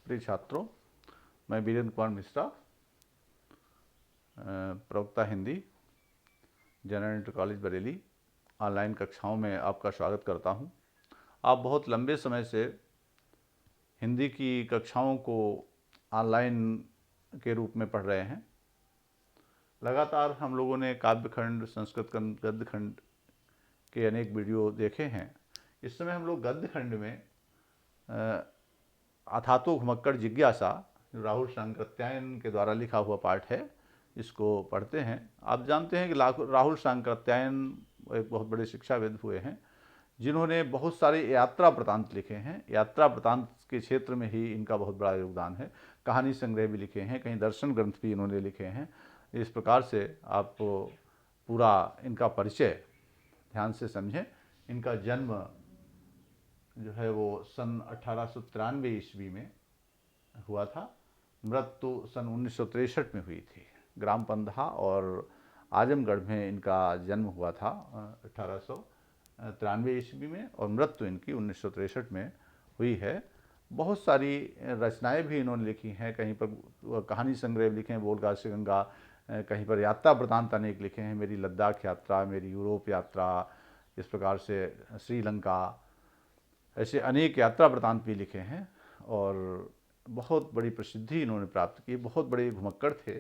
प्रिय छात्रों, मैं वीरेंद्र कुमार मिश्रा, प्रवक्ता Hindi, general inter college Bareilly, online कक्षाओं में आपका स्वागत करता हूं। आप बहुत लंबे समय से हिंदी की कक्षाओं को ऑनलाइन के रूप में पढ़ रहे हैं। लगातार हम लोगों ने काव्यखंड, संस्कृत खंड, गद्य खंड के अनेक वीडियो देखे हैं। इस समय हम लोग गद्य खंड में अथातो घुमक्कड़ जिज्ञासा, जो राहुल सांकृत्यायन के द्वारा लिखा हुआ पाठ है, इसको पढ़ते हैं। आप जानते हैं कि राहुल सांकृत्यायन एक बहुत बड़े शिक्षाविद हुए हैं, जिन्होंने बहुत सारे यात्रा वृतांत लिखे हैं। यात्रा वृतांत के क्षेत्र में ही इनका बहुत बड़ा योगदान है। कहानी संग्रह भी लिखे हैं, कहीं दर्शन ग्रंथ भी इन्होंने लिखे हैं। इस प्रकार से आप पूरा इनका परिचय ध्यान से समझें। इनका जन्म जो है वो सन 1893 ईस्वी में हुआ था। मृत्यु सन 1963 में हुई थी। ग्राम पंधा और आजमगढ़ में इनका जन्म हुआ था 1893 ईस्वी में, और मृत्यु इनकी 1963 में हुई है। बहुत सारी रचनाएं भी इन्होंने लिखी हैं। कहीं पर कहानी संग्रह लिखे हैं, बोलगा से गंगा, कहीं पर यात्रा वृतांत अनेक लिखे हैं, मेरी लद्दाख यात्रा, मेरी यूरोप यात्रा, इस प्रकार से श्रीलंका, ऐसे अनेक यात्रा वृतांत भी लिखे हैं और बहुत बड़ी प्रसिद्धि इन्होंने प्राप्त की। बहुत बड़े घुमक्कड़ थे।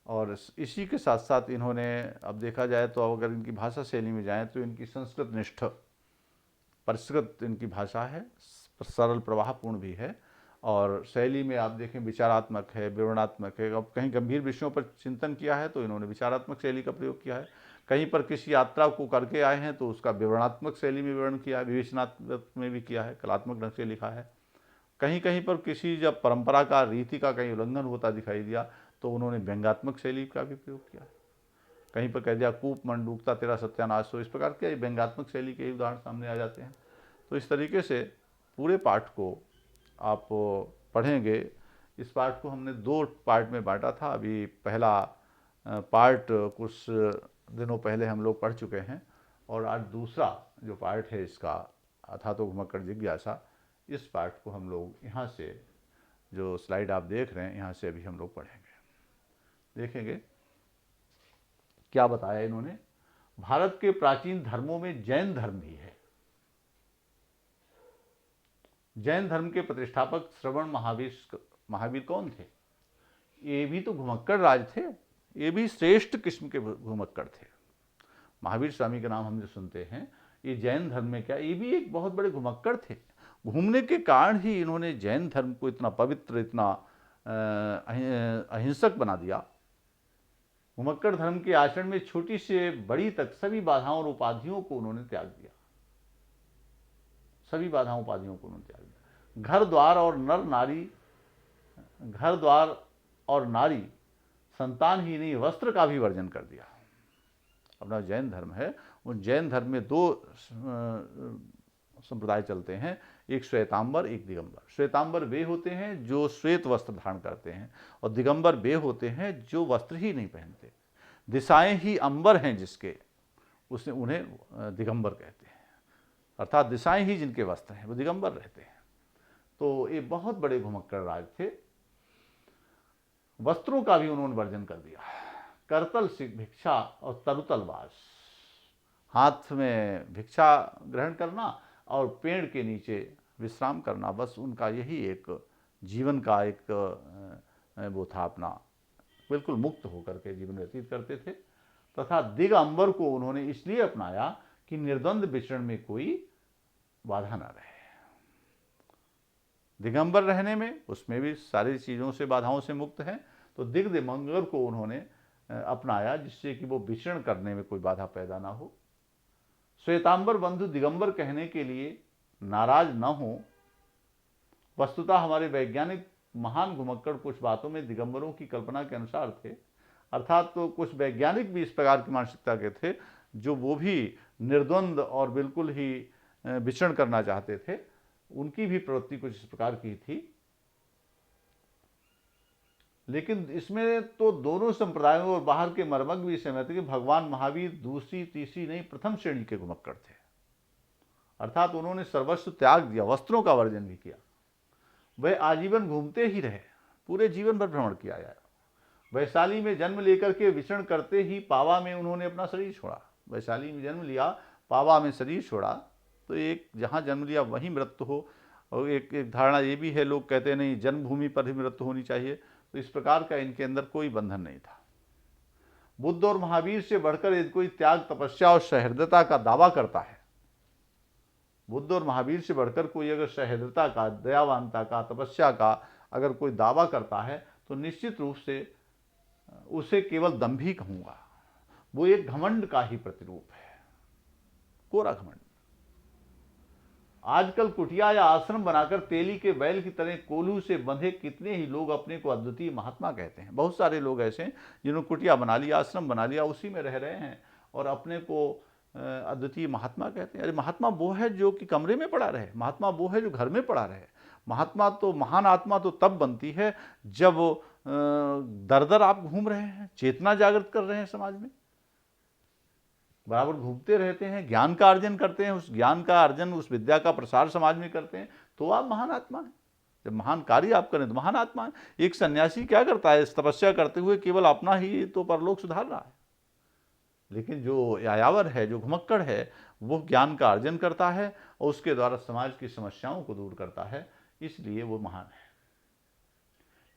और इसी के साथ साथ इन्होंने, अब देखा जाए तो अगर इनकी भाषा शैली में जाएं तो इनकी संस्कृत निष्ठ, परिष्कृत इनकी भाषा है, सरल प्रवाहपूर्ण भी है, और शैली में आप देखें विचारात्मक है, विवरणात्मक है। अब कहीं गंभीर विषयों पर चिंतन किया है तो इन्होंने विचारात्मक शैली का प्रयोग किया है। कहीं पर किसी यात्रा को करके आए हैं तो उसका विवरणात्मक शैली में विवरण किया है, विवेचनात्मक में भी किया है, कलात्मक ढंग से लिखा है। कहीं कहीं पर किसी जब परंपरा का, रीति का कहीं उल्लंघन होता दिखाई दिया तो उन्होंने व्यंग्यात्मक शैली का भी प्रयोग किया। कहीं पर कह दिया कूप मंडूकता तेरा सत्यानाश हो, इस प्रकार के व्यंग्यात्मक शैली के उदाहरण सामने आ जाते हैं। तो इस तरीके से पूरे पाठ को आप पढ़ेंगे। इस पाठ को हमने 2 पार्ट में बांटा था। अभी पहला पार्ट कुछ दिनों पहले हम लोग पढ़ चुके हैं, और आज दूसरा जो पार्ट है इसका, अथातो घुमक्कड़ जिज्ञासा, इस पार्ट को हम लोग यहाँ से, जो स्लाइड आप देख रहे हैं, यहाँ से अभी हम लोग पढ़ेंगे। देखेंगे क्या बताया इन्होंने। भारत के प्राचीन धर्मों में जैन धर्म भी है। जैन धर्म के प्रतिष्ठापक श्रवण महावीर कौन थे? ये भी तो घुमक्कड़ राज थे। ये भी श्रेष्ठ किस्म के घुमक्कड़ थे। महावीर स्वामी का नाम हम जो सुनते हैं, ये जैन धर्म में क्या, ये भी एक बहुत बड़े घुमक्कड़ थे। घूमने के कारण ही इन्होंने जैन धर्म को इतना पवित्र, इतना अहिंसक बना दिया। घुमक्कड़ धर्म के आचरण में छोटी से बड़ी तक सभी बाधाओं और उपाधियों को उन्होंने त्याग दिया। सभी बाधाओं उपाधियों को उन्होंने त्याग दिया। घर द्वार और नारी, संतान ही नहीं, वस्त्र का भी वर्जन कर दिया। अपना जैन धर्म है, उन जैन धर्म में 2 संप्रदाय चलते हैं, एक श्वेतांबर, एक दिगंबर। श्वेतांबर वे होते हैं जो श्वेत वस्त्र धारण करते हैं, और दिगंबर वे होते हैं जो वस्त्र ही नहीं पहनते। दिशाएं ही अंबर हैं जिसके, उसने उन्हें दिगंबर कहते हैं। अर्थात दिशाएं ही जिनके वस्त्र हैं वो दिगंबर रहते हैं। तो ये बहुत बड़े घुमक्कड़ राज थे। वस्त्रों का भी उन्होंने वर्जन कर दिया। करतल भिक्षा और तरुतल वास, हाथ में भिक्षा ग्रहण करना और पेड़ के नीचे विश्राम करना, बस उनका यही एक जीवन का एक वो था। अपना बिल्कुल मुक्त होकर के जीवन व्यतीत करते थे। तथा दिगंबर को उन्होंने इसलिए अपनाया कि निर्द्वंद विचरण में कोई बाधा न रहे। दिगंबर रहने में, उसमें भी सारी चीज़ों से, बाधाओं से मुक्त है। तो दिगंबर को उन्होंने अपनाया जिससे कि वो विचरण करने में कोई बाधा पैदा ना हो। श्वेतांबर बंधु दिगंबर कहने के लिए नाराज न हो। वस्तुतः हमारे वैज्ञानिक महान घुमक्कड़ कुछ बातों में दिगंबरों की कल्पना के अनुसार थे। अर्थात तो कुछ वैज्ञानिक भी इस प्रकार की मानसिकता के थे, जो वो भी निर्द्वंद और बिल्कुल ही विचरण करना चाहते थे। उनकी भी प्रवृत्ति कुछ इस प्रकार की थी। लेकिन इसमें तो दोनों संप्रदायों और बाहर के मर्मज्ञ भी सहमत थे कि भगवान महावीर दूसरी तीसरी नहीं, प्रथम श्रेणी के घुमक्कड़ थे। अर्थात उन्होंने सर्वस्व त्याग दिया, वस्त्रों का वर्जन भी किया। वह आजीवन घूमते ही रहे, पूरे जीवन भर भ्रमण किया जाए। वैशाली में जन्म लेकर के विचरण करते ही पावा में उन्होंने अपना शरीर छोड़ा। वैशाली में जन्म लिया, पावा में शरीर छोड़ा, तो एक जहाँ जन्म लिया वहीं मृत्यु हो। और एक धारणा ये भी है, लोग कहते हैं नहीं जन्मभूमि पर ही मृत्यु होनी चाहिए, तो इस प्रकार का इनके अंदर कोई बंधन नहीं था। बुद्ध और महावीर से बढ़कर यदि कोई त्याग, तपस्या और सहृदयता का दावा करता है, बुद्ध और महावीर से बढ़कर कोई अगर सहृदयता का, दयावानता का, तपस्या का अगर कोई दावा करता है, तो निश्चित रूप से उसे केवल दंभ ही कहूंगा। वो एक घमंड का ही प्रतिरूप है, कोरा घमंड। आजकल कुटिया या आश्रम बनाकर तेली के बैल की तरह कोल्हू से बंधे कितने ही लोग अपने को अद्वितीय महात्मा कहते हैं। बहुत सारे लोग ऐसे हैं जिन्होंने कुटिया बना लिया, आश्रम बना लिया, उसी में रह रहे हैं और अपने को अद्वितीय महात्मा कहते हैं। अरे महात्मा वो है जो कि कमरे में पड़ा रहे, महात्मा वो है जो घर में पड़ा रहे। महात्मा तो, महान आत्मा तो तब बनती है जब दर दर आप घूम रहे हैं, चेतना जागृत कर रहे हैं, समाज में बराबर घूमते रहते हैं, ज्ञान का अर्जन करते हैं, उस ज्ञान का अर्जन, उस विद्या का प्रसार समाज में करते हैं, तो आप महान आत्मा हैं। जब महान कार्य आप करें तो महान आत्मा है। एक सन्यासी क्या करता है, इस तपस्या करते हुए केवल अपना ही तो परलोक सुधार रहा है, लेकिन जो यायावर है, जो घुमक्कड़ है, वो ज्ञान का अर्जन करता है और उसके द्वारा समाज की समस्याओं को दूर करता है, इसलिए वो महान है।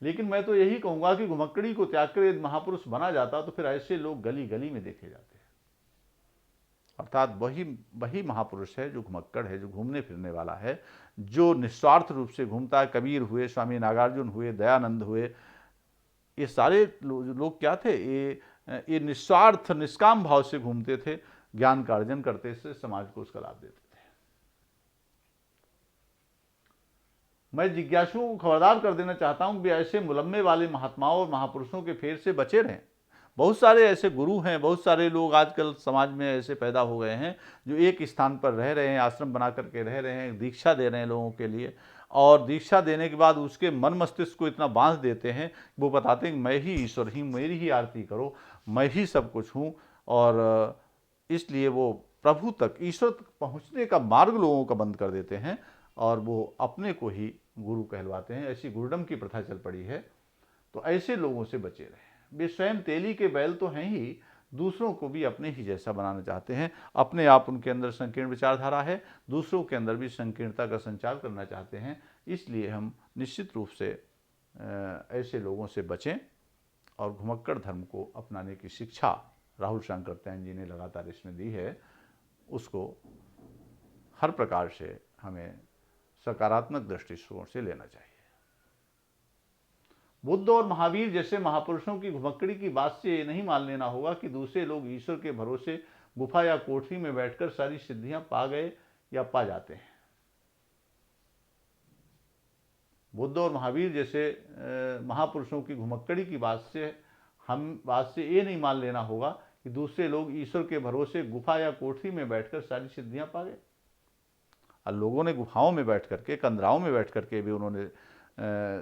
लेकिन मैं तो यही कहूंगा कि घुमक्कड़ी को त्याग कर यदि महापुरुष बना जाता तो फिर ऐसे लोग गली गली में देखे जाते हैं। अर्थात वही महापुरुष है जो घुमक्कड़ है, जो घूमने फिरने वाला है, जो निस्वार्थ रूप से घूमता है। कबीर हुए, स्वामी नागार्जुन हुए, दयानंद हुए, ये सारे लोग क्या थे, ये निस्वार्थ निष्काम भाव से घूमते थे, ज्ञान का अर्जन करते थे, समाज को उसका लाभ देते थे। मैं जिज्ञासुओं को खबरदार कर देना चाहता हूं कि ऐसे मुलम्मे वाले महात्माओं और महापुरुषों के फेर से बचे रहें। बहुत सारे ऐसे गुरु हैं, बहुत सारे लोग आजकल समाज में ऐसे पैदा हो गए हैं जो एक स्थान पर रह रहे हैं, आश्रम बना करके रह रहे हैं, दीक्षा दे रहे हैं लोगों के लिए, और दीक्षा देने के बाद उसके मन मस्तिष्क को इतना बांध देते हैं, वो बताते हैं कि मैं ही ईश्वर ही, मेरी ही आरती करो, मैं ही सब कुछ हूँ। और इसलिए वो प्रभु तक, ईश्वर तक पहुँचने का मार्ग लोगों का बंद कर देते हैं और वो अपने को ही गुरु कहलवाते हैं। ऐसी गुरुडम की प्रथा चल पड़ी है, तो ऐसे लोगों से बचे रहें। वे स्वयं तेली के बैल तो हैं ही, दूसरों को भी अपने ही जैसा बनाना चाहते हैं। अपने आप उनके अंदर संकीर्ण विचारधारा है, दूसरों के अंदर भी संकीर्णता का संचार करना चाहते हैं। इसलिए हम निश्चित रूप से ऐसे लोगों से बचें और घुमक्कड़ धर्म को अपनाने की शिक्षा राहुल शंकरतैन जी ने लगातार इसमें दी है, उसको हर प्रकार से हमें सकारात्मक दृष्टिकोण से लेना चाहिए। बुद्ध और महावीर जैसे महापुरुषों की घुमक्कड़ी की बात से ये नहीं मान लेना होगा कि दूसरे लोग ईश्वर के भरोसे गुफा या कोठरी में बैठकर सारी सिद्धियां पा गए या पा जाते हैं। बुद्ध और महावीर जैसे महापुरुषों की घुमक्कड़ी की बात से ये नहीं मान लेना होगा कि दूसरे लोग ईश्वर के भरोसे गुफा या कोठरी में बैठकर सारी सिद्धियां पा गए। और लोगों ने गुफाओं में बैठ करके, कंदराओं में बैठ करके भी उन्होंने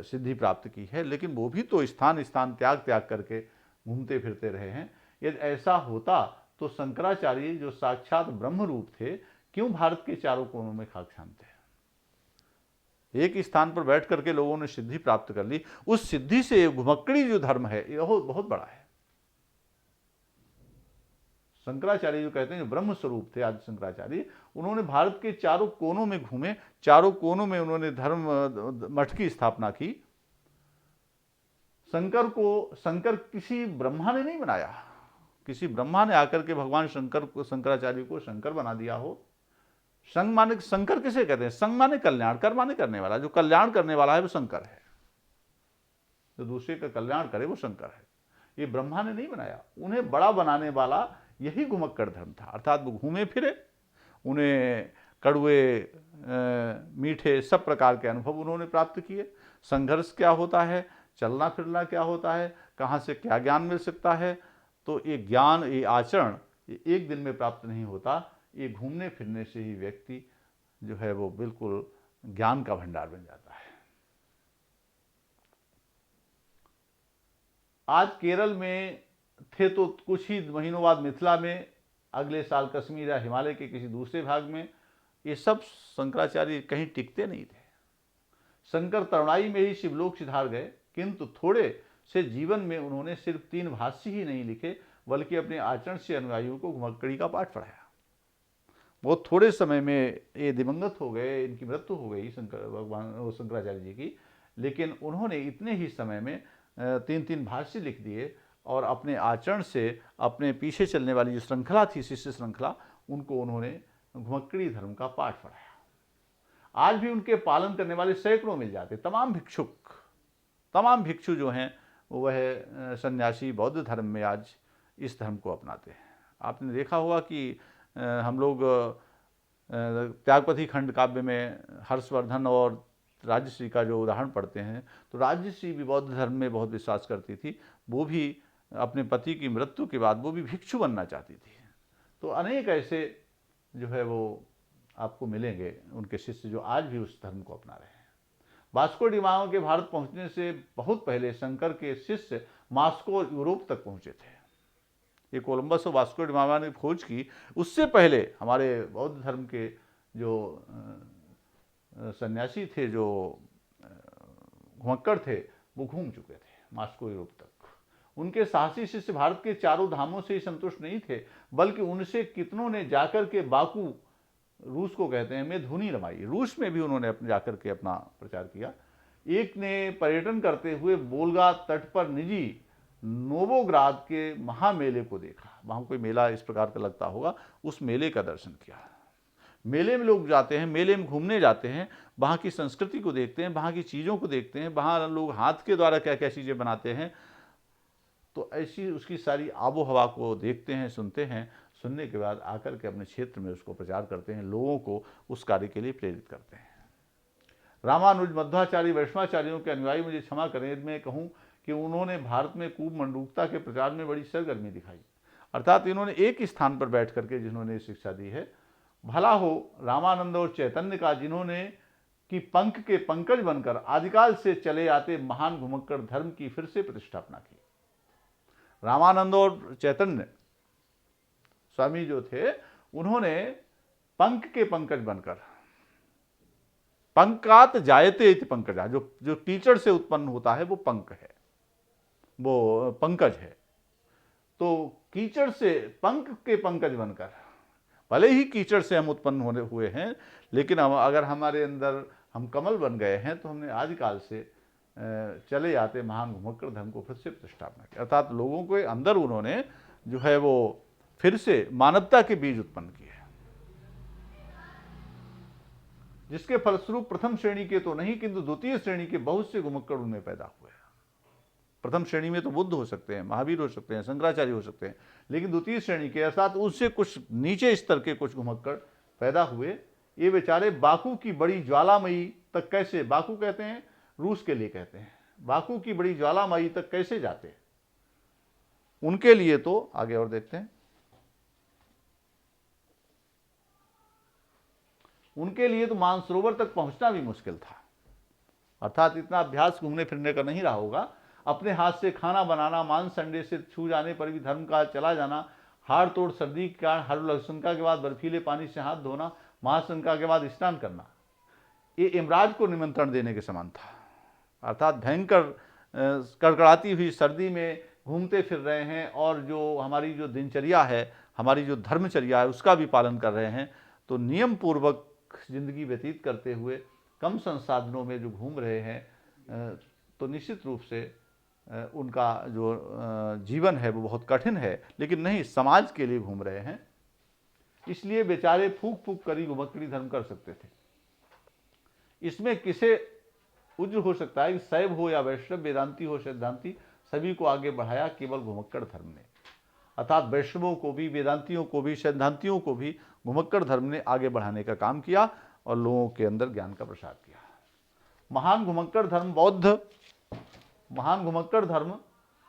सिद्धि प्राप्त की है, लेकिन वो भी तो स्थान त्याग करके घूमते फिरते रहे हैं। यदि ऐसा होता तो शंकराचार्य जो साक्षात ब्रह्म रूप थे, क्यों भारत के चारों कोनों में खाक छानते हैं? एक स्थान पर बैठ करके लोगों ने सिद्धि प्राप्त कर ली, उस सिद्धि से घुमक्कड़ी जो धर्म है यह बहुत बड़ा है। शंकराचार्य जो कहते हैं, जो ब्रह्म स्वरूप थे आदि शंकराचार्य, उन्होंने भारत के चारों कोनों में घूमे, चारों कोनों में उन्होंने धर्म मठ की स्थापना की। शंकर किसी ब्रह्मा ने नहीं बनाया, किसी ब्रह्मा ने आकर के भगवान शंकराचार्य को शंकर बना दिया हो। संग माने, शंकर किसे कहते हैं? संग माने कल्याण, कर माने करने वाला। जो कल्याण करने वाला है वो शंकर है, जो दूसरे का कल्याण करे वो शंकर है। ये ब्रह्मा ने नहीं बनाया, उन्हें बड़ा बनाने वाला यही घुमक्कड़ धर्म था। अर्थात वो घूमे फिरे, उन्हें कड़वे मीठे सब प्रकार के अनुभव उन्होंने प्राप्त किए। संघर्ष क्या होता है, चलना फिरना क्या होता है, कहाँ से क्या ज्ञान मिल सकता है, तो ये ज्ञान, ये आचरण ये एक दिन में प्राप्त नहीं होता। ये घूमने फिरने से ही व्यक्ति जो है वो बिल्कुल ज्ञान का भंडार बन जाता है। आज केरल में थे तो कुछ ही महीनों बाद मिथिला में, अगले साल कश्मीर या हिमालय के किसी दूसरे भाग में। ये सब शंकराचार्य कहीं टिकते नहीं थे। शंकर तरुणाई में ही शिवलोक सिधार गए, किंतु थोड़े से जीवन में उन्होंने सिर्फ 3 भाष्य ही नहीं लिखे, बल्कि अपने आचरण से अनुयायियों को घुमक्कड़ी का पाठ पढ़ाया। बहुत थोड़े समय में ये दिवंगत हो गए, इनकी मृत्यु हो गई शंकराचार्य जी की, लेकिन उन्होंने इतने ही समय में 3 भाष्य लिख दिए और अपने आचरण से अपने पीछे चलने वाली जो श्रृंखला थी, शिष्य श्रृंखला, उनको उन्होंने घुमक्कड़ी धर्म का पाठ पढ़ाया। आज भी उनके पालन करने वाले सैकड़ों मिल जाते। तमाम भिक्षु जो हैं वह सन्यासी बौद्ध धर्म में आज इस धर्म को अपनाते हैं। आपने देखा होगा कि हम लोग त्यागपति खंड काव्य में हर्षवर्धन और राजश्री का जो उदाहरण पढ़ते हैं, तो राजश्री भी बौद्ध धर्म में बहुत विश्वास करती थी। वो भी अपने पति की मृत्यु के बाद वो भी भिक्षु बनना चाहती थी। तो अनेक ऐसे जो है वो आपको मिलेंगे उनके शिष्य जो आज भी उस धर्म को अपना रहे हैं। वास्को डी गामा के भारत पहुंचने से बहुत पहले शंकर के शिष्य मास्को यूरोप तक पहुंचे थे। ये कोलंबस और वास्को डी गामा ने खोज की, उससे पहले हमारे बौद्ध धर्म के जो सन्यासी थे, जो घुमक्कड़ थे, वो घूम चुके थे मास्को यूरोप तक। उनके साहसी शिष्य भारत के चारों धामों से ही संतुष्ट नहीं थे, बल्कि उनसे कितनों ने जाकर के बाकू, रूस को कहते हैं, में धुनी रमाई। रूस में भी उन्होंने अपने जाकर के अपना प्रचार किया। एक ने पर्यटन करते हुए बोल्गा तट पर निजी नोवोग्राद के महामेले को देखा। वहाँ कोई मेला इस प्रकार का लगता होगा, उस मेले का दर्शन किया। मेले में लोग जाते हैं, मेले में घूमने जाते हैं, वहाँ की संस्कृति को देखते हैं, वहाँ की चीज़ों को देखते हैं, वहाँ लोग हाथ के द्वारा क्या क्या चीज़ें बनाते हैं, तो ऐसी उसकी सारी आबो हवा को देखते हैं, सुनते हैं। सुनने के बाद आकर के अपने क्षेत्र में उसको प्रचार करते हैं, लोगों को उस कार्य के लिए प्रेरित करते हैं। रामानुज, मध्वाचार्य, वैष्णवाचार्यों के अनुयायी मुझे क्षमा करें, मैं कहूँ कि उन्होंने भारत में कूपमंडूकता के प्रचार में बड़ी सरगर्मी दिखाई। अर्थात इन्होंने एक स्थान पर बैठ करके जिन्होंने शिक्षा दी है, भला हो रामानंद और चैतन्य का, जिन्होंने कि पंख के पंकज बनकर आदिकाल से चले आते महान घुमक्कड़ धर्म की फिर से प्रतिष्ठापना की। रामानंद और चैतन्य स्वामी जो थे, उन्होंने पंख के पंकज बनकर, पंकात जायते इति पंकजा, जो कीचड़ से उत्पन्न होता है वो पंख है, वो पंकज है। तो कीचड़ से पंख के पंकज बनकर, भले ही कीचड़ से हम उत्पन्न होने हुए हैं, लेकिन अगर हमारे अंदर हम कमल बन गए हैं, तो हमने आदिकाल से चले आते महान घुमक्कड़ धर्म को फिर से प्रतिष्ठापना की। अर्थात लोगों के अंदर उन्होंने जो है वो फिर से मानवता के बीज उत्पन्न किए, जिसके फलस्वरूप प्रथम श्रेणी के तो नहीं, किंतु द्वितीय श्रेणी के बहुत से घुमक्कड़ उनमें पैदा हुए। प्रथम श्रेणी में तो बुद्ध हो सकते हैं, महावीर हो सकते हैं, शंकराचार्य हो सकते हैं, लेकिन द्वितीय श्रेणी के अर्थात उससे कुछ नीचे स्तर के कुछ घुमक्कड़ पैदा हुए। ये बेचारे बाकू की बड़ी ज्वालामयी तक कैसे, बाकू कहते हैं रूस के लिए कहते हैं, बाकू की बड़ी ज्वालामयी तक कैसे जाते, उनके लिए तो आगे और देखते हैं, उनके लिए तो मानसरोवर तक पहुंचना भी मुश्किल था। अर्थात इतना अभ्यास घूमने फिरने का नहीं रहा होगा। अपने हाथ से खाना बनाना, मांस अंडे से छू जाने पर भी धर्म का चला जाना, हाड़ तोड़ सर्दी के कारण हरुलशंका के बाद बर्फीले पानी से हाथ धोना, महाशंका के बाद स्नान करना, ये यमराज को निमंत्रण देने के समान था। अर्थात भयंकर कड़कड़ाती हुई सर्दी में घूमते फिर रहे हैं, और जो हमारी जो दिनचर्या है, हमारी जो धर्मचर्या है, उसका भी पालन कर रहे हैं। तो नियम पूर्वक जिंदगी व्यतीत करते हुए कम संसाधनों में जो घूम रहे हैं, तो निश्चित रूप से उनका जो जीवन है वो बहुत कठिन है, लेकिन नहीं, समाज के लिए घूम रहे हैं। इसलिए बेचारे फूक फूक कर ही घुमक्कड़ी धर्म कर सकते थे। इसमें किसे उज्र हो सकता है कि शैव हो या वैष्णव, वेदांती हो सिद्धांती, सभी को आगे बढ़ाया केवल घुमक्कड़ धर्म ने। अर्थात वैष्णवों को भी, वेदांतियों को भी, सिद्धांतियों को भी घुमक्कड़ धर्म ने आगे बढ़ाने का काम किया और लोगों के अंदर ज्ञान का प्रसार किया। महान घुमक्कड़ धर्म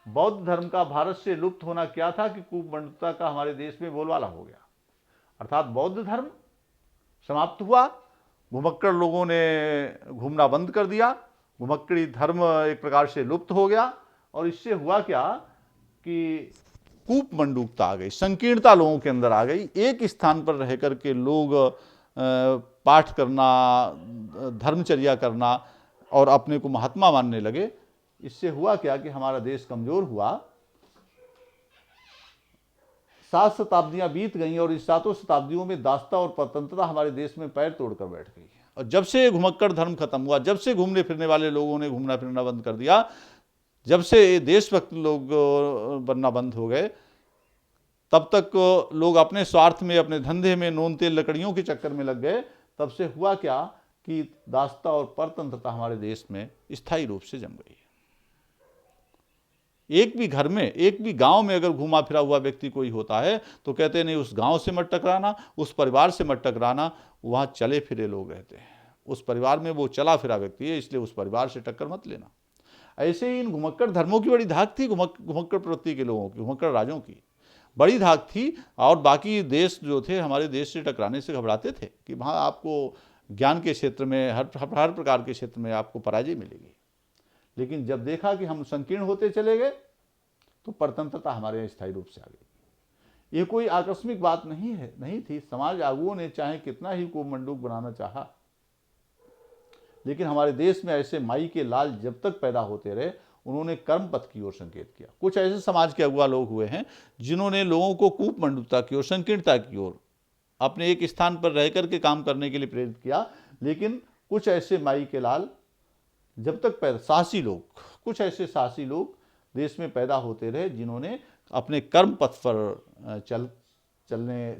बौद्ध धर्म का भारत से लुप्त होना क्या था कि कूपमंडूकता का हमारे देश में बोलबाला हो गया। अर्थात बौद्ध धर्म समाप्त हुआ, घुमक्कड़ लोगों ने घूमना बंद कर दिया, घुमक्कड़ी धर्म एक प्रकार से लुप्त हो गया, और इससे हुआ क्या कि कूपमंडूकता आ गई, संकीर्णता लोगों के अंदर आ गई। एक स्थान पर रह कर के लोग पाठ करना, धर्मचर्या करना, और अपने को महात्मा मानने लगे। इससे हुआ क्या कि हमारा देश कमजोर हुआ। 7 शताब्दियां बीत गईं और इस 7 शताब्दियों में दासता और परतंत्रता हमारे देश में पैर तोड़कर बैठ गई है। और जब से घुमक्कड़ धर्म खत्म हुआ, जब से घूमने फिरने वाले लोगों ने घूमना फिरना बंद कर दिया, जब से देशभक्त लोग बनना बंद हो गए, तब तक लोग अपने स्वार्थ में, अपने धंधे में, नून तेल लकड़ियों के चक्कर में लग गए। तब से हुआ क्या कि दासता और परतंत्रता हमारे देश में स्थायी रूप से जम गई है। एक भी घर में, एक भी गांव में अगर घूमा फिरा हुआ व्यक्ति कोई होता है तो कहते नहीं उस गांव से मत टकराना, उस परिवार से मत टकराना, वहां चले फिरे लोग रहते हैं। उस परिवार में वो चला फिरा व्यक्ति है, इसलिए उस परिवार से टक्कर मत लेना। ऐसे ही इन घुमक्कड़ धर्मों की बड़ी धाक थी, घुमक्कड़ प्रवृत्ति के लोगों की, घुमक्कड़ राजों की बड़ी धाक थी। और बाकी देश जो थे हमारे देश से टकराने से घबराते थे कि वहाँ आपको ज्ञान के क्षेत्र में, हर प्रकार के क्षेत्र में आपको पराजय मिलेगी। लेकिन जब देखा कि हम संकीर्ण होते चले गए तो परतंत्रता हमारे यहाँ स्थायी रूप से आ गई। ये कोई आकस्मिक बात नहीं थी। समाज आगुओं ने चाहे कितना ही को मंडूक बनाना चाहा, लेकिन हमारे देश में ऐसे माई के लाल जब तक पैदा होते रहे, उन्होंने कर्म पथ की ओर संकेत किया। कुछ ऐसे समाज के अगुआ लोग हुए हैं जिन्होंने लोगों को कूप मंडूकता की ओर, संकीर्णता की ओर, अपने एक स्थान पर रह करके काम करने के लिए प्रेरित किया। लेकिन कुछ ऐसे माई के लाल जब तक पैदा, साहसी लोग, कुछ ऐसे साहसी लोग देश में पैदा होते रहे जिन्होंने अपने कर्म पथ पर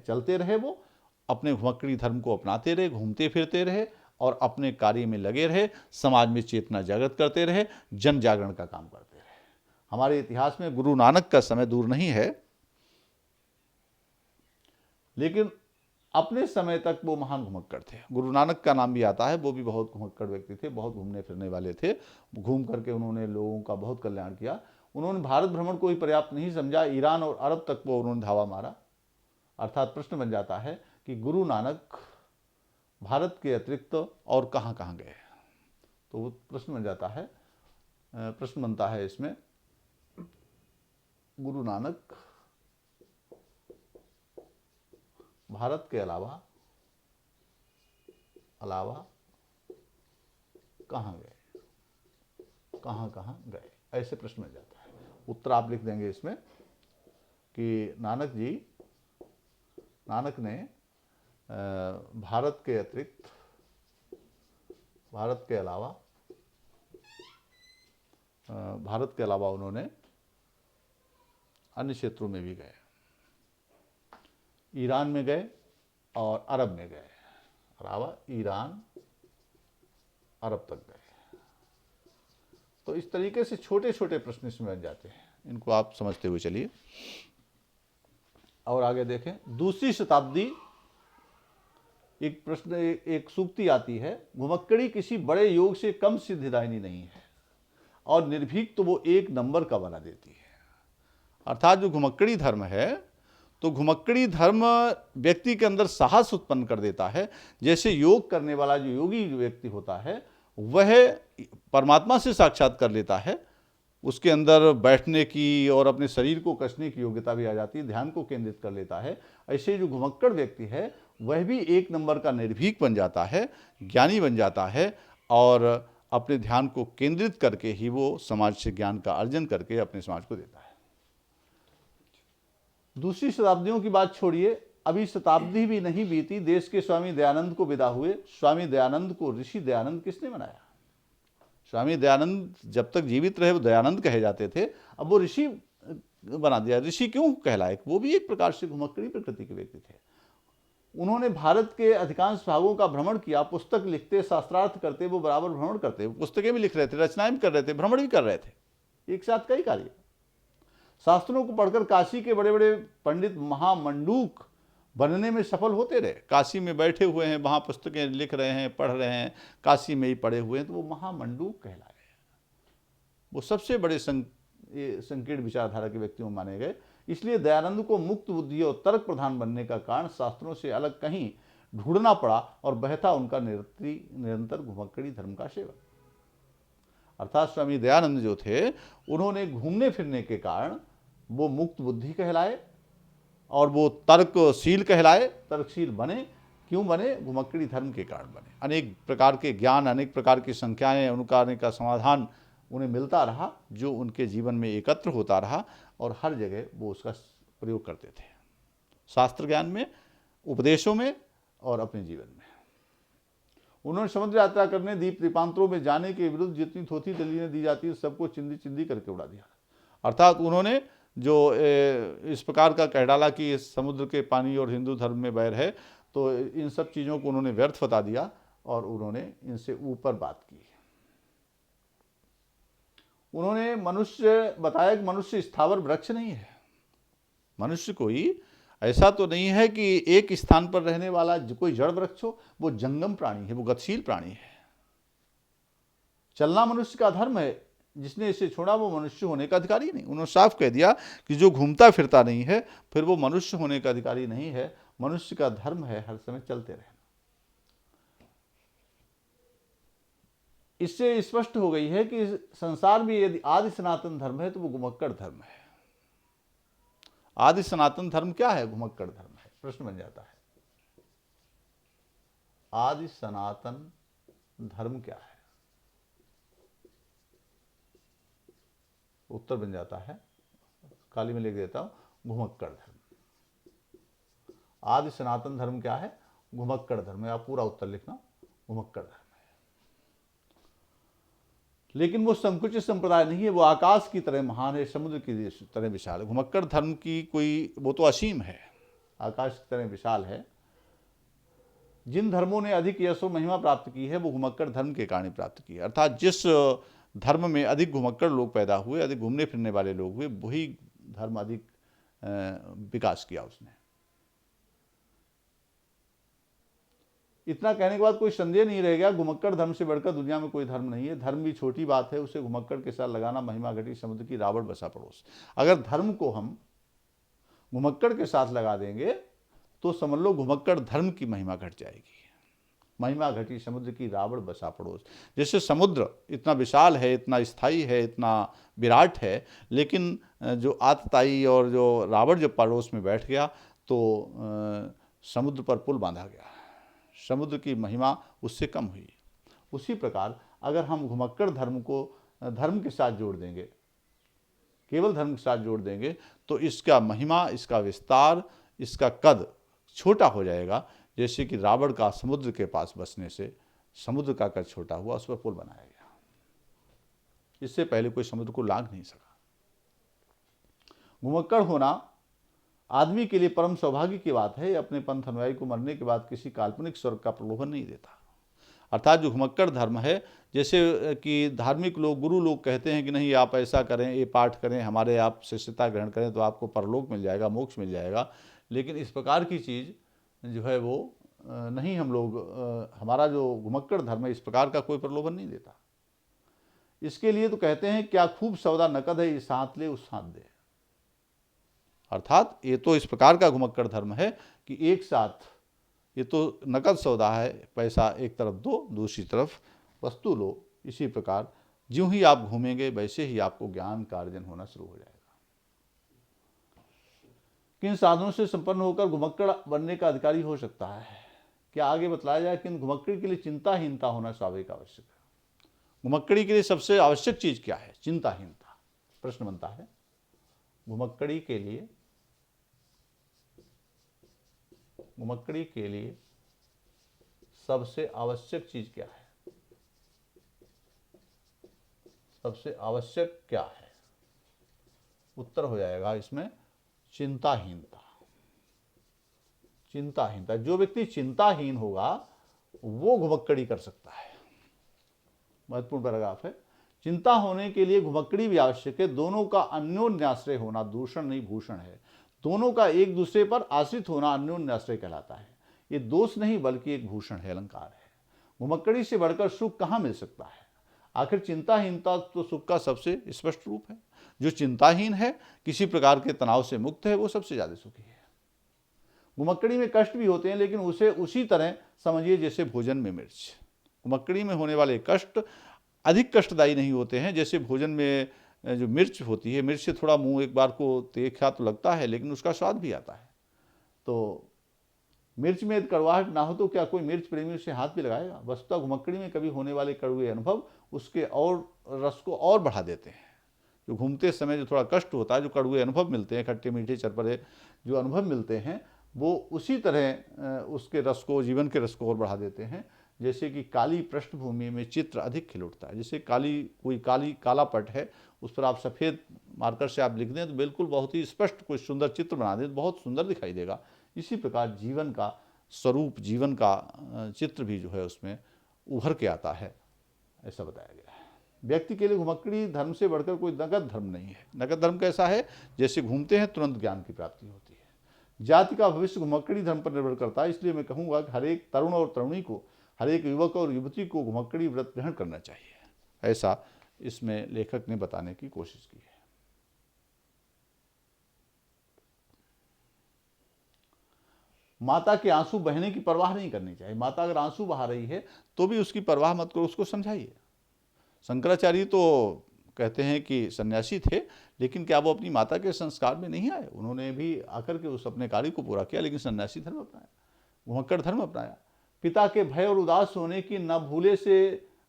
चलते रहे। वो अपने घुमक्कड़ी धर्म को अपनाते रहे, घूमते फिरते रहे और अपने कार्य में लगे रहे, समाज में चेतना जागृत करते रहे, जन जागरण का काम करते रहे। हमारे इतिहास में गुरु नानक का समय दूर नहीं है, लेकिन अपने समय तक वो महान घुमक्कड़ थे। गुरु नानक का नाम भी आता है, वो भी बहुत घुमक्कड़ व्यक्ति थे, बहुत घूमने फिरने वाले थे। घूम करके उन्होंने लोगों का बहुत कल्याण किया। उन्होंने भारत भ्रमण को ही पर्याप्त नहीं समझा, ईरान और अरब तक वो उन्होंने धावा मारा। अर्थात प्रश्न बन जाता है कि गुरु नानक भारत के अतिरिक्त और कहाँ कहाँ गए। तो वो प्रश्न बन जाता है, प्रश्न बनता है इसमें, गुरु नानक भारत के अलावा कहाँ गए, कहाँ कहाँ गए, ऐसे प्रश्न बन जाता है। उत्तर आप लिख देंगे इसमें कि नानक ने भारत के अतिरिक्त, भारत के अलावा उन्होंने अन्य क्षेत्रों में भी गए। ईरान में गए और अरब में गए, अलावा ईरान अरब तक गए। तो इस तरीके से छोटे छोटे प्रश्न इसमें बन जाते हैं, इनको आप समझते हुए चलिए। और आगे देखें, दूसरी शताब्दी, एक प्रश्न, एक सूक्ति आती है, घुमक्कड़ी किसी बड़े योग से कम सिद्धिदायिनी नहीं है और निर्भीक तो वो एक नंबर का बना देती है। अर्थात जो घुमक्कड़ी धर्म है, तो घुमक्कड़ी धर्म व्यक्ति के अंदर साहस उत्पन्न कर देता है। जैसे योग करने वाला जो योगी व्यक्ति होता है वह परमात्मा से साक्षात कर लेता है, उसके अंदर बैठने की और अपने शरीर को कसने की योग्यता भी आ जाती है, ध्यान को केंद्रित कर लेता है। ऐसे जो घुमक्कड़ व्यक्ति है वह भी एक नंबर का निर्भीक बन जाता है, ज्ञानी बन जाता है और अपने ध्यान को केंद्रित करके ही वो समाज से ज्ञान का अर्जन करके अपने समाज को देता है। दूसरी शताब्दियों की बात छोड़िए, अभी शताब्दी भी नहीं बीती, देश के स्वामी दयानंद को विदा हुए। स्वामी दयानंद को ऋषि दयानंद किसने बनाया? स्वामी दयानंद जब तक जीवित रहे वो दयानंद कहे जाते थे, अब वो ऋषि बना दिया। ऋषि क्यों कहलाए? वो भी एक प्रकार से घुमक्कड़ी प्रकृति के व्यक्ति थे। उन्होंने भारत के अधिकांश भागों का भ्रमण किया, पुस्तक लिखते, शास्त्रार्थ करते, वो बराबर भ्रमण करते, पुस्तकें भी लिख रहे थे, रचनाएं भी कर रहे थे, भ्रमण भी कर रहे थे, एक साथ कई कार्य। शास्त्रों को पढ़कर काशी के बड़े बड़े पंडित महामंडूक बनने में सफल होते रहे। काशी में बैठे हुए हैं, वहाँ पुस्तकें लिख रहे हैं, पढ़ रहे हैं, काशी में ही पढ़े हुए हैं, तो वो महामंडूक कहलाए। वो सबसे बड़े संकीर्ण विचारधारा के व्यक्तियों माने गए। इसलिए दयानंद को मुक्त बुद्धि और तर्क प्रधान बनने का कारण शास्त्रों से अलग कहीं ढूंढना पड़ा और बहता उनका निरंतर घुमक्कड़ी धर्म का सेवन। अर्थात स्वामी दयानंद जो थे उन्होंने घूमने फिरने के कारण वो मुक्त बुद्धि कहलाए और वो तर्कशील कहलाए, तर्कशील बने। क्यों बने? घुमक्कड़ी धर्म के कारण बने। अनेक प्रकार के ज्ञान, अनेक प्रकार की संख्याएं, उनका का समाधान उन्हें मिलता रहा, जो उनके जीवन में एकत्र होता रहा और हर जगह वो उसका प्रयोग करते थे, शास्त्र ज्ञान में, उपदेशों में और अपने जीवन में। उन्होंने समुद्र यात्रा करने, द्वीप द्वीपांतरों में जाने के विरुद्ध जितनी थोथी दलीलें दी जाती है सबको चिंदी चिंदी करके उड़ा दिया। अर्थात उन्होंने जो इस प्रकार का कह डाला कि समुद्र के पानी और हिंदू धर्म में बैर है, तो इन सब चीज़ों को उन्होंने व्यर्थ बता दिया और उन्होंने इनसे ऊपर बात की। उन्होंने मनुष्य बताया कि मनुष्य स्थावर वृक्ष नहीं है। मनुष्य कोई ऐसा तो नहीं है कि एक स्थान पर रहने वाला कोई जड़ वृक्ष हो, वो जंगम प्राणी है, वो गतिशील प्राणी है। चलना मनुष्य का धर्म है, जिसने इसे छोड़ा वो मनुष्य होने का अधिकारी नहीं। उन्होंने साफ कह दिया कि जो घूमता फिरता नहीं है फिर वो मनुष्य होने का अधिकारी नहीं है। मनुष्य का धर्म है हर समय चलते रहना। इससे स्पष्ट हो गई है कि संसार में यदि आदि सनातन धर्म है तो वो घुमक्कड़ धर्म है। आदि सनातन धर्म क्या है? घुमक्कड़ धर्म है। प्रश्न बन जाता है, आदि सनातन धर्म क्या है? उत्तर बन जाता है, काली में लिख देता हूं, घुमक्कड़ धर्म। आदि सनातन धर्म क्या है? घुमक्कड़ धर्म है। आप पूरा उत्तर लिखना, घुमक्कड़ धर्म है। लेकिन वो संकुचित संप्रदाय नहीं है, वो आकाश की तरह महान है, समुद्र की तरह विशाल है। घुमक्कड़ धर्म की कोई, वो तो असीम है, आकाश की तरह विशाल है। जिन धर्मों ने अधिक यश और महिमा प्राप्त की है वो घुमक्कड़ धर्म के कारण प्राप्त की है। अर्थात जिस धर्म में अधिक घुमक्कड़ लोग पैदा हुए, अधिक घूमने फिरने वाले लोग हुए, वही धर्म अधिक विकास किया उसने। इतना कहने के बाद कोई संदेह नहीं रह गया, घुमक्कड़ धर्म से बढ़कर दुनिया में कोई धर्म नहीं है। धर्म भी छोटी बात है, उसे घुमक्कड़ के साथ लगाना महिमा घटी समुद्र की रावण बसा पड़ोस। अगर धर्म को हम घुमक्कड़ के साथ लगा देंगे तो समझ लो घुमक्कड़ धर्म की महिमा घट जाएगी। महिमा घटी समुद्र की रावण बसा पड़ोस। जैसे समुद्र इतना विशाल है, इतना स्थायी है, इतना विराट है, लेकिन जो आतताई और जो रावण जब पड़ोस में बैठ गया तो समुद्र पर पुल बांधा गया, समुद्र की महिमा उससे कम हुई। उसी प्रकार अगर हम घुमक्कड़ धर्म को धर्म के साथ जोड़ देंगे, केवल धर्म के साथ जोड़ देंगे, तो इसका महिमा, इसका विस्तार, इसका कद छोटा हो जाएगा। जैसे कि रावण का समुद्र के पास बसने से समुद्र का कद छोटा हुआ, उस पर पुल बनाया गया। इससे पहले कोई समुद्र को लांघ नहीं सका। घुमक्कड़ होना आदमी के लिए परम सौभाग्य की बात है। अपने पंथ अनुयायी को मरने के बाद किसी काल्पनिक स्वर्ग का प्रलोभन नहीं देता। अर्थात जो घुमक्कड़ धर्म है, जैसे कि धार्मिक लोग, गुरु लोग कहते हैं कि नहीं आप ऐसा करें, ये पाठ करें, हमारे आप शिष्यता ग्रहण करें तो आपको परलोक मिल जाएगा, मोक्ष मिल जाएगा। लेकिन इस प्रकार की चीज़ जो है वो नहीं, हम लोग हमारा जो घुमक्कड़ धर्म है इस प्रकार का कोई प्रलोभन नहीं देता। इसके लिए तो कहते हैं क्या खूब सौदा नकद है, इस हाथ ले उस हाथ दे। अर्थात ये तो इस प्रकार का घुमक्कड़ धर्म है कि एक साथ ये तो नकद सौदा है, पैसा एक तरफ दो, दूसरी तरफ वस्तु लो। इसी प्रकार ज्यों ही आप घूमेंगे वैसे ही आपको ज्ञान का अर्जन होना शुरू हो जाएगा। किन साधनों से संपन्न होकर घुमक्कड़ बनने का अधिकारी हो सकता है? क्या आगे बतलाया जाए कि घुमक्कड़ी के लिए चिंताहीनता होना स्वाभाविक आवश्यक है। घुमक्कड़ी के लिए सबसे आवश्यक चीज क्या है? चिंताहीनता। प्रश्न बनता है, घुमक्कड़ी के लिए सबसे आवश्यक चीज क्या है? सबसे आवश्यक क्या है? उत्तर हो जाएगा इसमें चिंताहीनता। चिंताहीनता। जो व्यक्ति चिंताहीन होगा वो घुमक्कड़ी कर सकता है। महत्वपूर्ण पैराग्राफ है। चिंता होने के लिए घुमक्कड़ी भी आवश्यक है। दोनों का अन्योन्याश्रय होना दूषण नहीं भूषण है। दोनों का एक दूसरे पर आश्रित होना अन्योन्याश्रय कहलाता है। ये दोष नहीं बल्कि एक भूषण है, अलंकार है। घुमक्कड़ी से बढ़कर सुख कहाँ मिल सकता है? आखिर चिंताहीनता तो सुख का सबसे स्पष्ट रूप है। जो चिंताहीन है, किसी प्रकार के तनाव से मुक्त है, वो सबसे ज्यादा सुखी है। घुमक्कड़ी में कष्ट भी होते हैं, लेकिन उसे उसी तरह समझिए जैसे भोजन में मिर्च। घुमक्कड़ी में होने वाले कष्ट अधिक कष्टदायी नहीं होते हैं। जैसे भोजन में जो मिर्च होती है, मिर्च से थोड़ा मुंह एक बार को तीखा तो लगता है, लेकिन उसका स्वाद भी आता है। तो मिर्च में यदि कड़वाहट ना हो तो क्या कोई मिर्च प्रेमी उसे हाथ भी लगाएगा? वस्तुतः घुमक्कड़ी में कभी होने वाले कड़वे अनुभव उसके और रस को और बढ़ा देते हैं। जो घूमते समय जो थोड़ा कष्ट होता है, जो कड़वे अनुभव मिलते हैं, खट्टे मीठे चरपरे जो अनुभव मिलते हैं, वो उसी तरह उसके रस को, जीवन के रस को और बढ़ा देते हैं। जैसे कि काली पृष्ठभूमि में चित्र अधिक खिल उठता है। जैसे कोई काला पट है, उस पर आप सफ़ेद मार्कर से आप लिख दें तो बिल्कुल बहुत ही स्पष्ट कोई सुंदर चित्र बना दें तो बहुत सुंदर दिखाई देगा। इसी प्रकार जीवन का स्वरूप, जीवन का चित्र भी जो है उसमें उभर के आता है, ऐसा बताया गया है। व्यक्ति के लिए घुमक्कड़ी धर्म से बढ़कर कोई नगद धर्म नहीं है। नगद धर्म कैसा है? जैसे घूमते हैं तुरंत ज्ञान की प्राप्ति होती है। जाति का भविष्य घुमक्कड़ी धर्म पर निर्भर करता है। इसलिए मैं कहूँगा कि हर एक तरुण और तरुणी को, हर एक युवक और युवती को घुमक्कड़ी व्रत ग्रहण करना चाहिए, ऐसा इसमें लेखक ने बताने की कोशिश की है। माता के आंसू बहने की परवाह नहीं करनी चाहिए। माता अगर आंसू बहा रही है तो भी उसकी परवाह मत करो, उसको समझाइए। शंकराचार्य तो कहते हैं कि सन्यासी थे, लेकिन क्या वो अपनी माता के संस्कार में नहीं आए? उन्होंने भी आकर के उस अपने कार्य को पूरा किया, लेकिन सन्यासी धर्म अपनाया, घुमक्कड़ धर्म अपनाया। पिता के भय और उदास होने की, न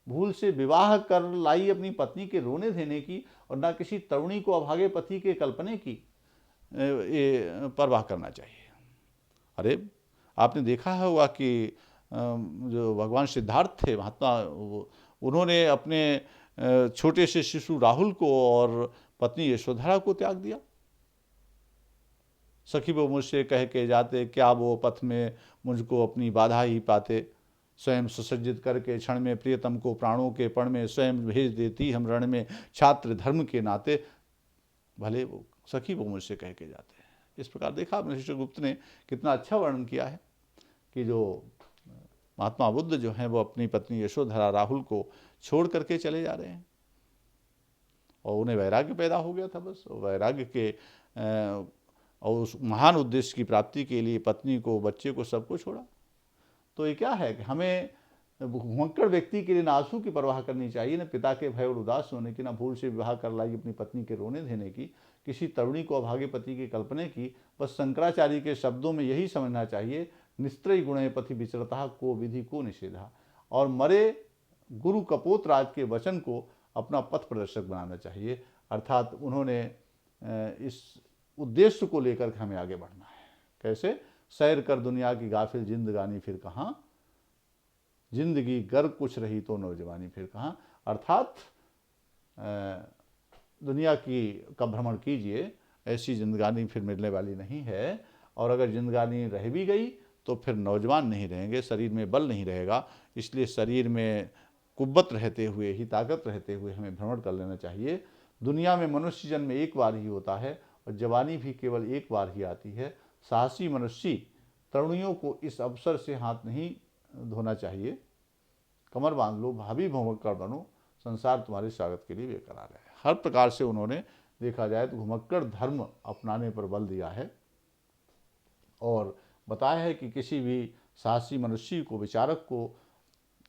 भूल से विवाह कर लाई अपनी पत्नी के रोने देने की, और न किसी तरुणी को अभागे पति के कल्पने की परवाह करना चाहिए। अरे आपने देखा होगा कि जो भगवान सिद्धार्थ थे महात्मा, उन्होंने अपने छोटे से शिशु राहुल को और पत्नी यशोधरा को त्याग दिया। सखी वो मुझसे कह के जाते, क्या वो पथ में मुझको अपनी बाधा ही पाते। स्वयं सुसज्जित करके क्षण में प्रियतम को प्राणों के पण में स्वयं भेज देती हम रण में छात्र धर्म के नाते। भले वो सखी वो मुझसे कह के जाते हैं। इस प्रकार देखा वशिष्ठगुप्त ने कितना अच्छा वर्णन किया है कि जो महात्मा बुद्ध जो हैं वो अपनी पत्नी यशोधरा राहुल को छोड़ करके चले जा रहे हैं, और उन्हें वैराग्य पैदा हो गया था। बस वैराग्य के और उस महान उद्देश्य की प्राप्ति के लिए पत्नी को, बच्चे को, सबको छोड़ा। तो ये क्या है कि हमें घुमक्कड़ व्यक्ति के लिए न आंसू की परवाह करनी चाहिए, न पिता के भय और उदास होने की, न भूल से विवाह कर लाई अपनी पत्नी के रोने देने की, किसी तरुणी को अभागे पति के कल्पने की। बस शंकराचार्य के शब्दों में यही समझना चाहिए, निस्त्रय गुणे पथि विचरता को विधि को निषेधा। और मरे गुरु कपोत राज के वचन को अपना पथ प्रदर्शक बनाना चाहिए। अर्थात उन्होंने इस उद्देश्य को लेकर हमें आगे बढ़ना है। कैसे? सैर कर दुनिया की गाफिल जिंदगानी फिर कहाँ, जिंदगी गर कुछ रही तो नौजवानी फिर कहाँ। अर्थात दुनिया का भ्रमण कीजिए, ऐसी जिंदगानी फिर मिलने वाली नहीं है। और अगर जिंदगानी रह भी गई तो फिर नौजवान नहीं रहेंगे, शरीर में बल नहीं रहेगा। इसलिए शरीर में कुव्वत रहते हुए ही, ताकत रहते हुए हमें भ्रमण कर लेना चाहिए। दुनिया में मनुष्य जन्म एक बार ही होता है और जवानी भी केवल एक बार ही आती है। साहसी मनुष्य तरुणियों को इस अवसर से हाथ नहीं धोना चाहिए। कमर बांध लो, भाभी घुमक्कड़ बनो, संसार तुम्हारे स्वागत के लिए बेकरार है। हर प्रकार से उन्होंने देखा जाए तो घुमक्कड़ धर्म अपनाने पर बल दिया है और बताया है कि किसी भी साहसी मनुष्य को, विचारक को,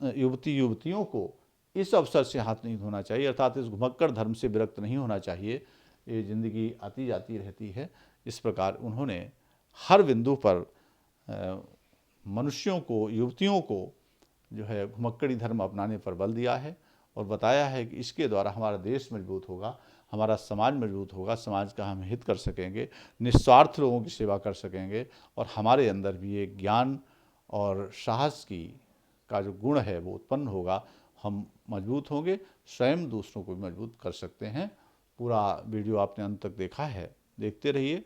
युवतियों को इस अवसर से हाथ नहीं धोना चाहिए। अर्थात इस घुमक्कड़ धर्म से विरक्त नहीं होना चाहिए। ये जिंदगी आती जाती रहती है। इस प्रकार उन्होंने हर बिंदु पर मनुष्यों को, युवतियों को जो है घुमक्कड़ी धर्म अपनाने पर बल दिया है और बताया है कि इसके द्वारा हमारा देश मजबूत होगा, हमारा समाज मजबूत होगा, समाज का हम हित कर सकेंगे, निस्वार्थ लोगों की सेवा कर सकेंगे और हमारे अंदर भी एक ज्ञान और साहस का जो गुण है वो उत्पन्न होगा। हम मजबूत होंगे, स्वयं दूसरों को भी मजबूत कर सकते हैं। पूरा वीडियो आपने अंत तक देखा है, देखते रहिए,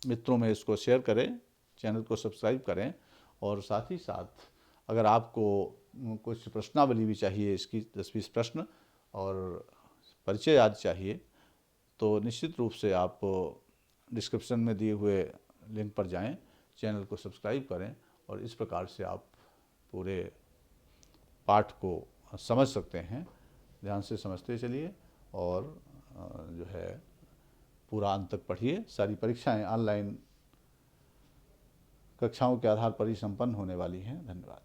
मित्रों में इसको शेयर करें, चैनल को सब्सक्राइब करें और साथ ही साथ अगर आपको कुछ प्रश्नावली भी चाहिए, इसकी 10-20 प्रश्न और परिचय आदि चाहिए तो निश्चित रूप से आप डिस्क्रिप्शन में दिए हुए लिंक पर जाएं, चैनल को सब्सक्राइब करें और इस प्रकार से आप पूरे पाठ को समझ सकते हैं। ध्यान से समझते चलिए और जो है पूरा अंत तक पढ़िए। सारी परीक्षाएं ऑनलाइन कक्षाओं के आधार पर ही संपन्न होने वाली हैं। धन्यवाद।